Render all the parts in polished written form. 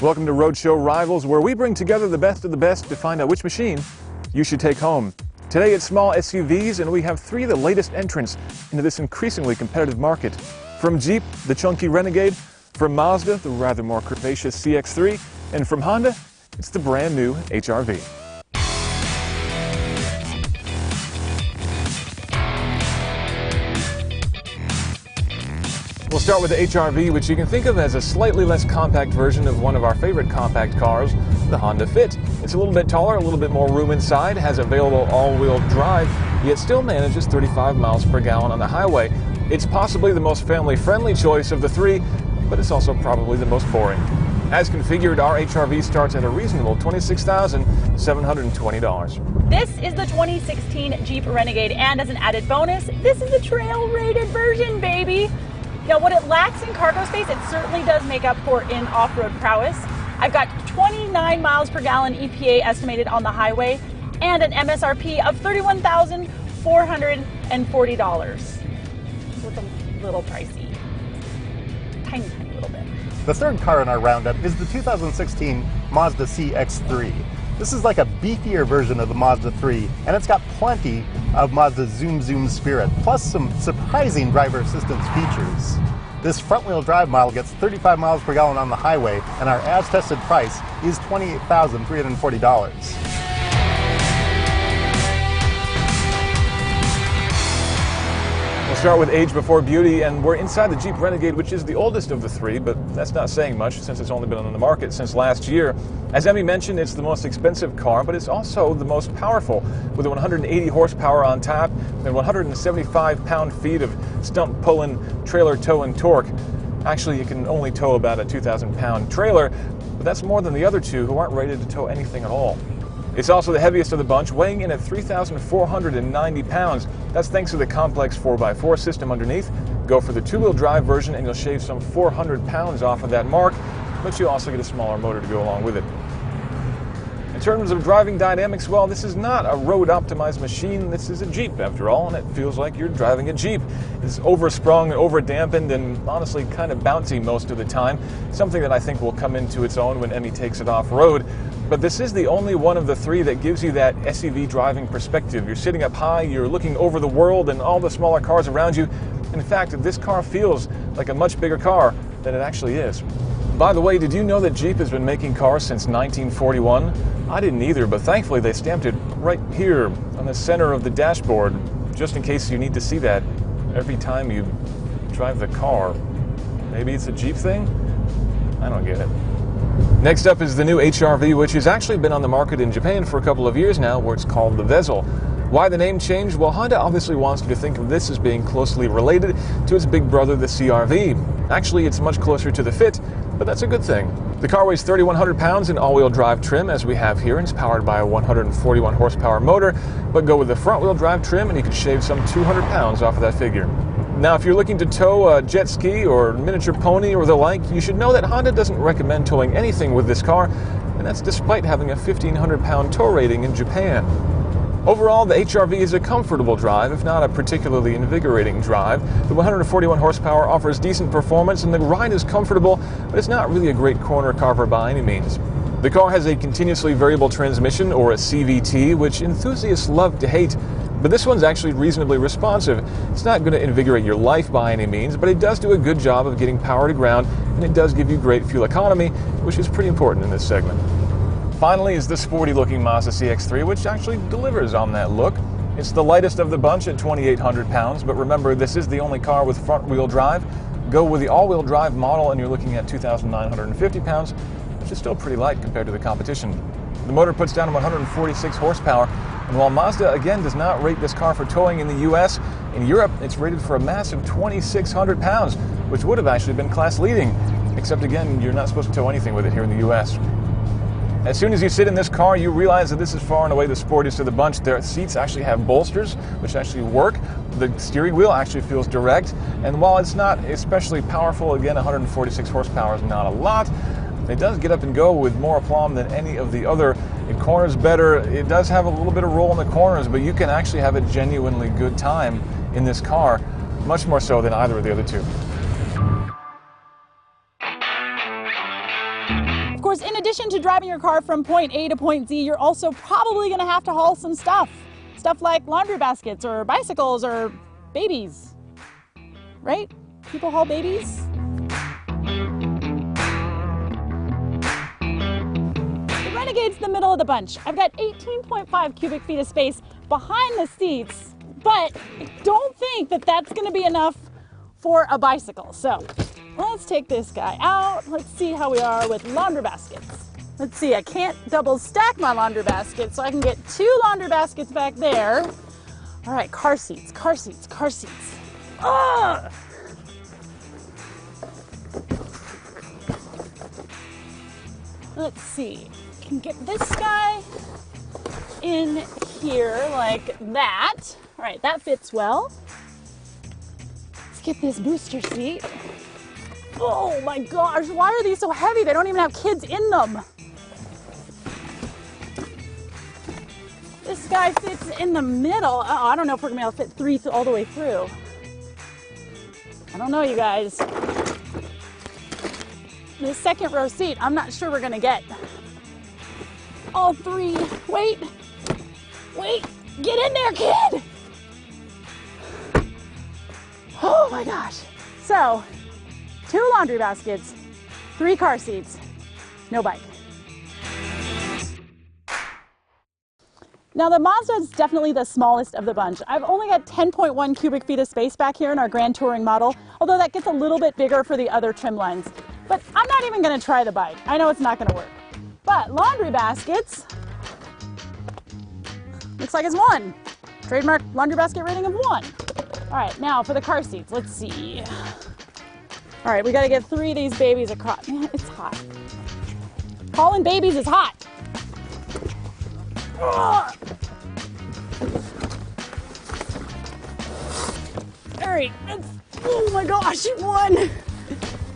Welcome to Roadshow Rivals, where we bring together the best of the best to find out which machine you should take home. Today it's small SUVs, and we have three of the latest entrants into this increasingly competitive market. From Jeep, the chunky Renegade; from Mazda, the rather more curvaceous CX-3; and from Honda, it's the brand new HR-V. We'll start with the HR-V, which you can think of as a slightly less compact version of one of our favorite compact cars, the Honda Fit. It's a little bit taller, a little bit more room inside, has available all-wheel drive, yet still manages 35 miles per gallon on the highway. It's possibly the most family-friendly choice of the three, but it's also probably the most boring. As configured, our HR-V starts at a reasonable $26,720. This is the 2016 Jeep Renegade, and as an added bonus, this is the trail-rated version, baby! Now, what it lacks in cargo space, it certainly does make up for in off-road prowess. I've got 29 miles per gallon EPA estimated on the highway and an MSRP of $31,440. So it's a little pricey. Tiny little bit. The third car in our roundup is the 2016 Mazda CX-3. This is like a beefier version of the Mazda 3, and it's got plenty of Mazda's zoom spirit, plus some surprising driver assistance features. This front-wheel drive model gets 35 miles per gallon on the highway, and our as-tested price is $28,340. We'll start with age before beauty, and we're inside the Jeep Renegade, which is the oldest of the three, but that's not saying much since it's only been on the market since last year. As Emmy mentioned, it's the most expensive car, but it's also the most powerful, with 180 horsepower on tap and 175 pound-feet of stump-pulling, trailer-towing torque. Actually, you can only tow about a 2,000-pound trailer, but that's more than the other two who aren't rated to tow anything at all. It's also the heaviest of the bunch, weighing in at 3,490 pounds. That's thanks to the complex 4x4 system underneath. Go for the two-wheel drive version and you'll shave some 400 pounds off of that mark, but you also get a smaller motor to go along with it. In terms of driving dynamics, well, this is not a road-optimized machine. This is a Jeep, after all, and it feels like you're driving a Jeep. It's oversprung, over-dampened, and honestly kind of bouncy most of the time, something that I think will come into its own when Emmy takes it off-road. But this is the only one of the three that gives you that SUV driving perspective. You're sitting up high, you're looking over the world and all the smaller cars around you. In fact, this car feels like a much bigger car than it actually is. By the way, did you know that Jeep has been making cars since 1941? I didn't either, but thankfully they stamped it right here on the center of the dashboard, just in case you need to see that every time you drive the car. Maybe it's a Jeep thing? I don't get it. Next up is the new HR-V, which has actually been on the market in Japan for a couple of years now, where it's called the Vezel. Why the name change? Well, Honda obviously wants you to think of this as being closely related to its big brother, the CR-V. Actually, it's much closer to the Fit, but that's a good thing. The car weighs 3,100 pounds in all-wheel drive trim, as we have here, and it's powered by a 141 horsepower motor, but go with the front-wheel drive trim and you can shave some 200 pounds off of that figure. Now, if you're looking to tow a jet ski or miniature pony or the like, you should know that Honda doesn't recommend towing anything with this car, and that's despite having a 1,500-pound tow rating in Japan. Overall, the HR-V is a comfortable drive, if not a particularly invigorating drive. The 141 horsepower offers decent performance and the ride is comfortable, but it's not really a great corner carver by any means. The car has a continuously variable transmission, or a CVT, which enthusiasts love to hate. But this one's actually reasonably responsive. It's not going to invigorate your life by any means, but it does do a good job of getting power to ground, and it does give you great fuel economy, which is pretty important in this segment. Finally is the sporty-looking Mazda CX-3, which actually delivers on that look. It's the lightest of the bunch at 2,800 pounds, but remember, this is the only car with front-wheel drive. Go with the all-wheel drive model, and you're looking at 2,950 pounds, which is still pretty light compared to the competition. The motor puts down 146 horsepower, and while Mazda again does not rate this car for towing in the US, in Europe it's rated for a massive 2,600 pounds, which would have actually been class leading, except again, you're not supposed to tow anything with it here in the US. As soon as you sit in this car, you realize that this is far and away the sportiest of the bunch. Their seats actually have bolsters, which actually work. The steering wheel actually feels direct, and while it's not especially powerful, again, 146 horsepower is not a lot, it does get up and go with more aplomb than any of the other. It corners better. It does have a little bit of roll in the corners, but you can actually have a genuinely good time in this car, much more so than either of the other two. Of course, to driving your car from point A to point Z, you're also probably going to have to haul some stuff. Stuff like laundry baskets or bicycles or babies, right? People haul babies. The Renegade's the middle of the bunch. I've got 18.5 cubic feet of space behind the seats, but I don't think that that's going to be enough for a bicycle. So let's take this guy out. Let's see how we are with laundry baskets. Let's see, I can't double stack my laundry basket, so I can get 2 laundry baskets back there. All right, car seats, car seats, car seats. Ugh! Let's see, can get this guy in here like that. All right, that fits well. Let's get this booster seat. Oh my gosh, why are these so heavy? They don't even have kids in them. This guy fits in the middle. Oh, I don't know if we're gonna be able to fit 3 all the way through. I don't know, you guys. The second row seat, I'm not sure we're gonna get all 3. Wait, get in there, kid. Oh my gosh. So, 2 laundry baskets, 3 car seats, no bike. Now the Mazda is definitely the smallest of the bunch. I've only got 10.1 cubic feet of space back here in our Grand Touring model, although that gets a little bit bigger for the other trim lines. But I'm not even gonna try the bike. I know it's not gonna work. But laundry baskets, looks like it's 1. Trademark laundry basket rating of 1. All right, now for the car seats, let's see. All right, we gotta get 3 of these babies across. Man, it's hot. Hauling babies is hot. Ugh. All right, oh my gosh, 1.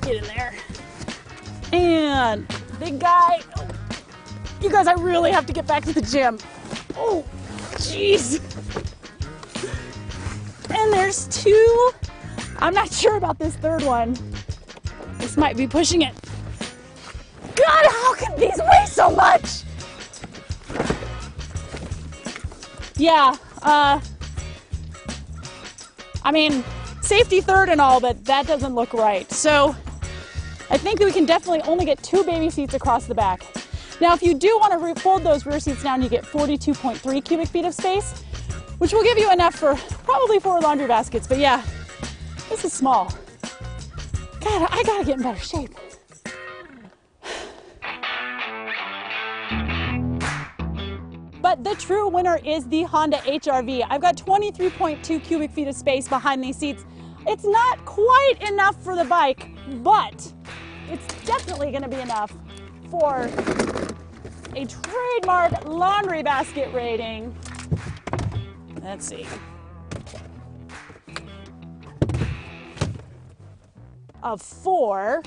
Get in there. And big guy. You guys, I really have to get back to the gym. Oh, jeez. And there's 2. I'm not sure about this 3rd one. This might be pushing it. God, how can these weigh so much? Yeah, I mean, safety 3rd and all, but that doesn't look right. So I think that we can definitely only get 2 baby seats across the back. Now, if you do want to fold those rear seats down, you get 42.3 cubic feet of space, which will give you enough for probably 4 laundry baskets. But yeah, this is small. God, I gotta get in better shape. But the true winner is the Honda HR-V. I've got 23.2 cubic feet of space behind these seats. It's not quite enough for the bike, but it's definitely gonna be enough for a trademark laundry basket rating. Let's see. Of 4.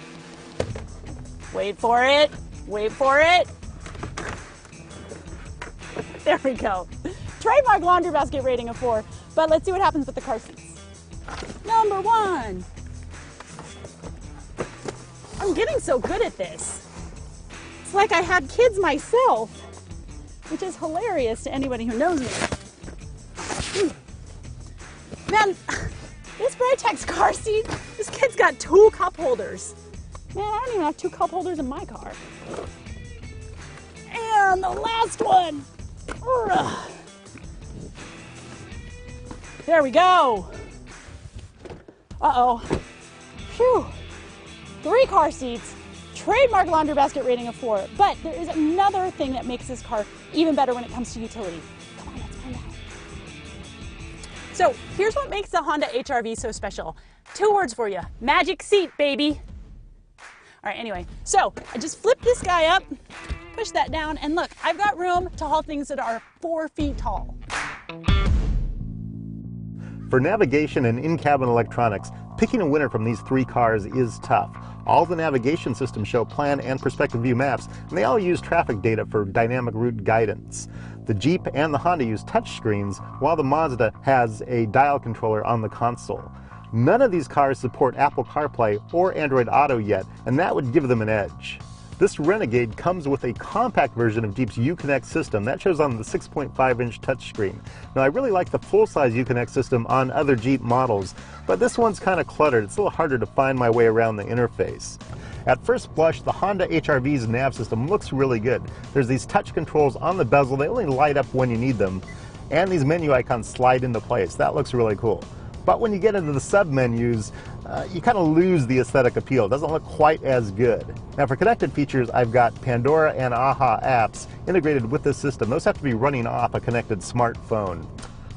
Wait for it. Wait for it. There we go. Trademark laundry basket rating of 4. But let's see what happens with the car seats. Number 1. I'm getting so good at this. It's like I had kids myself, which is hilarious to anybody who knows me. Man, this Britex car seat, this kid's got 2 cup holders. Man, I don't even have 2 cup holders in my car. And the last one. There we go. Uh-oh. Phew. 3 car seats, trademark laundry basket rating of 4. But there is another thing that makes this car even better when it comes to utility. Come on, let's find out. So here's what makes the Honda HR-V so special. 2 words for you. Magic seat, baby. All right, anyway, so I just flipped this guy up, push that down, and look, I've got room to haul things that are 4 feet tall. For navigation and in-cabin electronics, picking a winner from these 3 cars is tough. All the navigation systems show plan and perspective view maps, and they all use traffic data for dynamic route guidance. The Jeep and the Honda use touchscreens, while the Mazda has a dial controller on the console. None of these cars support Apple CarPlay or Android Auto yet, and that would give them an edge. This Renegade comes with a compact version of Jeep's Uconnect system that shows on the 6.5-inch touchscreen. Now, I really like the full-size Uconnect system on other Jeep models, but this one's kind of cluttered. It's a little harder to find my way around the interface. At first blush, the Honda HR-V's nav system looks really good. There's these touch controls on the bezel. They only light up when you need them, and these menu icons slide into place. That looks really cool. But when you get into the sub-menus, you kind of lose the aesthetic appeal. It doesn't look quite as good. Now, for connected features, I've got Pandora and AHA apps integrated with this system. Those have to be running off a connected smartphone.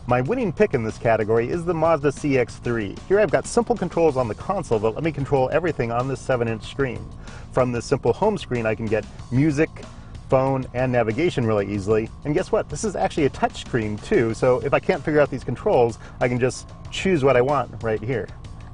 My winning pick in this category is the Mazda CX-3. Here I've got simple controls on the console that let me control everything on this 7-inch screen. From this simple home screen, I can get music, phone, and navigation really easily. And guess what? This is actually a touch screen too, so if I can't figure out these controls, I can just choose what I want right here.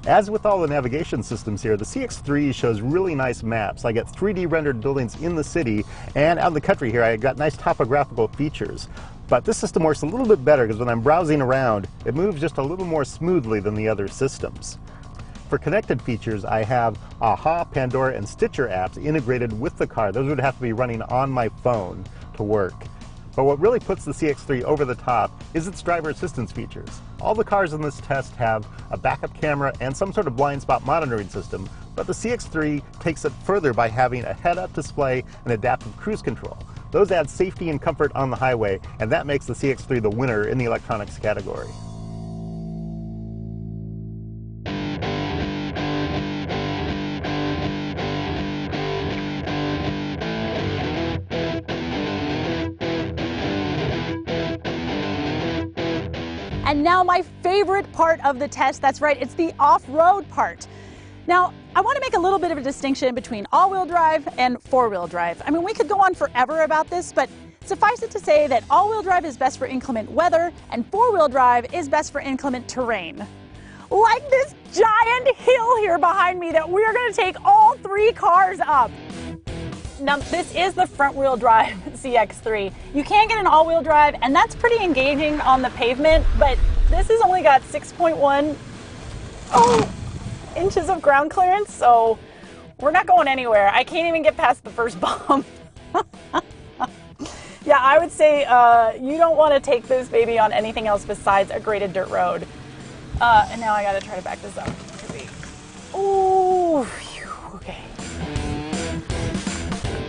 As with all the navigation systems here, the CX-3 shows really nice maps. I get 3D rendered buildings in the city, and out in the country here I got nice topographical features. But this system works a little bit better because when I'm browsing around, it moves just a little more smoothly than the other systems. For connected features, I have AHA, Pandora, and Stitcher apps integrated with the car. Those would have to be running on my phone to work. But what really puts the CX-3 over the top is its driver assistance features. All the cars in this test have a backup camera and some sort of blind spot monitoring system, but the CX-3 takes it further by having a head-up display and adaptive cruise control. Those add safety and comfort on the highway, and that makes the CX-3 the winner in the electronics category. And now my favorite part of the test, that's right, it's the off-road part. Now, I want to make a little bit of a distinction between all-wheel drive and four-wheel drive. I mean, we could go on forever about this, but suffice it to say that all-wheel drive is best for inclement weather and four-wheel drive is best for inclement terrain. Like this giant hill here behind me that we're going to take all 3 cars up. Now, this is the front-wheel drive CX-3. You can get an all-wheel drive, and that's pretty engaging on the pavement, but this has only got 6.1 inches of ground clearance, so we're not going anywhere. I can't even get past the first bump. Yeah, I would say you don't want to take this baby on anything else besides a graded dirt road. And now I got to try to back this up. Ooh, okay.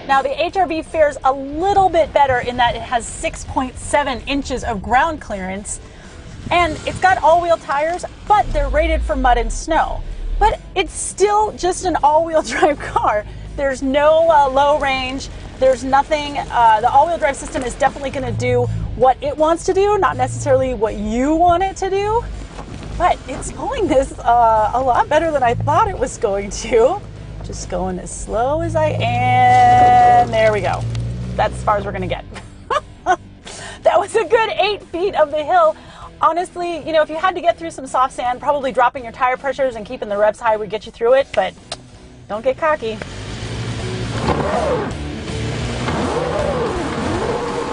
Now the HR-V fares a little bit better in that it has 6.7 inches of ground clearance, and it's got all-wheel tires, but they're rated for mud and snow. But it's still just an all-wheel drive car. There's no low range. There's nothing. The all-wheel drive system is definitely going to do what it wants to do, not necessarily what you want it to do. But it's pulling this a lot better than I thought it was going to. Just going as slow as I am. There we go. That's as far as we're going to get. That was a good 8 feet of the hill. Honestly, you know, if you had to get through some soft sand, probably dropping your tire pressures and keeping the revs high would get you through it, but don't get cocky.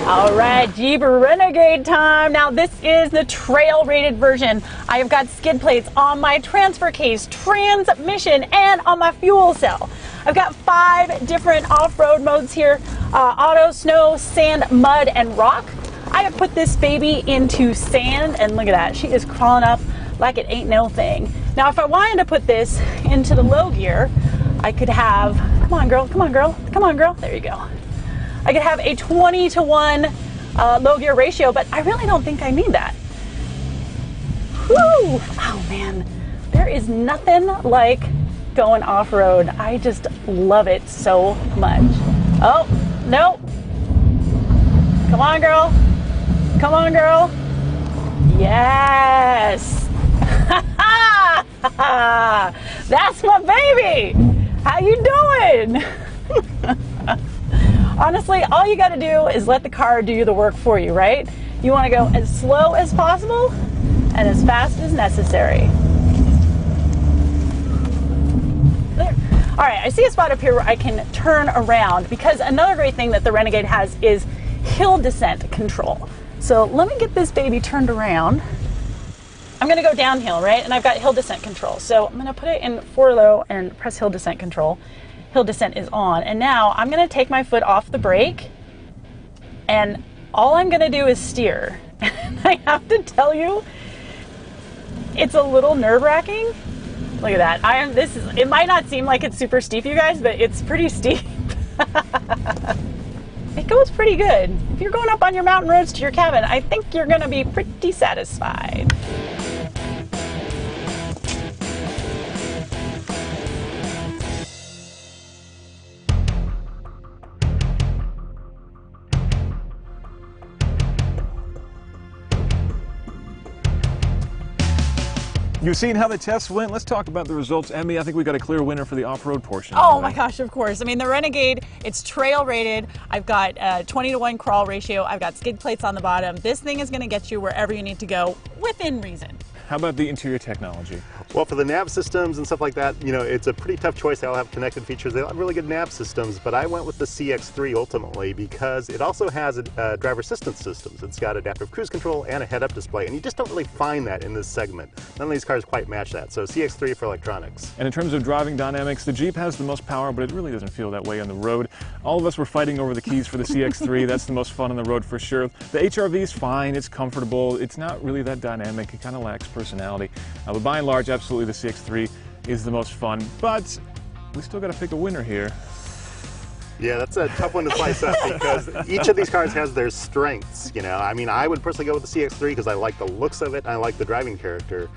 All right, Jeep Renegade time. Now this is the trail rated version. I have got skid plates on my transfer case, transmission, and on my fuel cell. I've got 5 different off-road modes here. Auto, snow, sand, mud, and rock. I have put this baby into sand, and look at that. She is crawling up like it ain't no thing. Now, if I wanted to put this into the low gear, I could have, come on girl, come on girl, come on girl, there you go. I could have a 20-to-1 low gear ratio, but I really don't think I need that. Whew! Oh man, there is nothing like going off-road. I just love it so much. Oh, no. Come on, girl. Come on, girl. Yes. That's my baby. How you doing? Honestly, all you got to do is let the car do the work for you, right? You want to go as slow as possible and as fast as necessary. There. All right, I see a spot up here where I can turn around, because another great thing that the Renegade has is hill descent control. So let me get this baby turned around. I'm going to go downhill, right? And I've got hill descent control. So I'm going to put it in 4 low and press hill descent control. hill descent is on. And now I'm gonna take my foot off the brake and all I'm gonna do is steer. And I have to tell you, it's a little nerve-wracking. Look at that. It might not seem like it's super steep, you guys, but it's pretty steep. It goes pretty good. If you're going up on your mountain roads to your cabin, I think you're gonna be pretty satisfied. You've seen how the tests went. Let's talk about the results. Emmy, I think we got a clear winner for the off-road portion. Oh my gosh, of course. I mean, the Renegade, it's trail rated. I've got a 20-to-1 crawl ratio. I've got skid plates on the bottom. This thing is going to get you wherever you need to go within reason. How about the interior technology? Well, for the nav systems and stuff like that, you know, it's a pretty tough choice. They all have connected features. They all have really good nav systems, but I went with the CX-3 ultimately because it also has driver assistance systems. It's got adaptive cruise control and a head-up display, and you just don't really find that in this segment. None of these cars quite match that, so CX-3 for electronics. And in terms of driving dynamics, the Jeep has the most power, but it really doesn't feel that way on the road. All of us were fighting over the keys for the CX-3. That's the most fun on the road for sure. The HR-V is fine. It's comfortable. It's not really that dynamic. It kind of lacks personality. But by and large, absolutely the CX-3 is the most fun, but we still got to pick a winner here. Yeah, that's a tough one to slice up because each of these cars has their strengths, you know. I mean, I would personally go with the CX-3 because I like the looks of it and I like the driving character.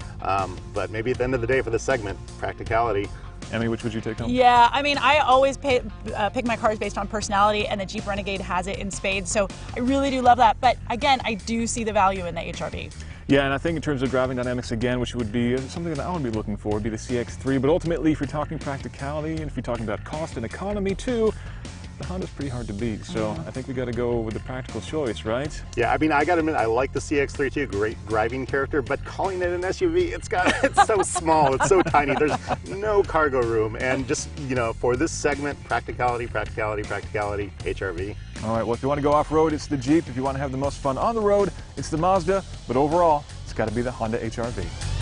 But maybe at the end of the day for this segment, practicality. Emmy, which would you take home? Yeah, I mean, I always pick my cars based on personality, and the Jeep Renegade has it in spades, so I really do love that. But again, I do see the value in the HR-V. Yeah, and I think in terms of driving dynamics again, which would be something that I would be looking for, would be the CX-3. But ultimately, if you're talking practicality and if you're talking about cost and economy too, the Honda's pretty hard to beat. So I think we got to go with the practical choice, right? Yeah, I mean, I got to admit, I like the CX-3 too. Great driving character, but calling it an SUV, it's so small, it's so tiny. There's no cargo room, and just, you know, for this segment, practicality, practicality, practicality, HR-V. All right, well, if you want to go off-road, it's the Jeep. If you want to have the most fun on the road, it's the Mazda. But overall, it's got to be the Honda HR-V.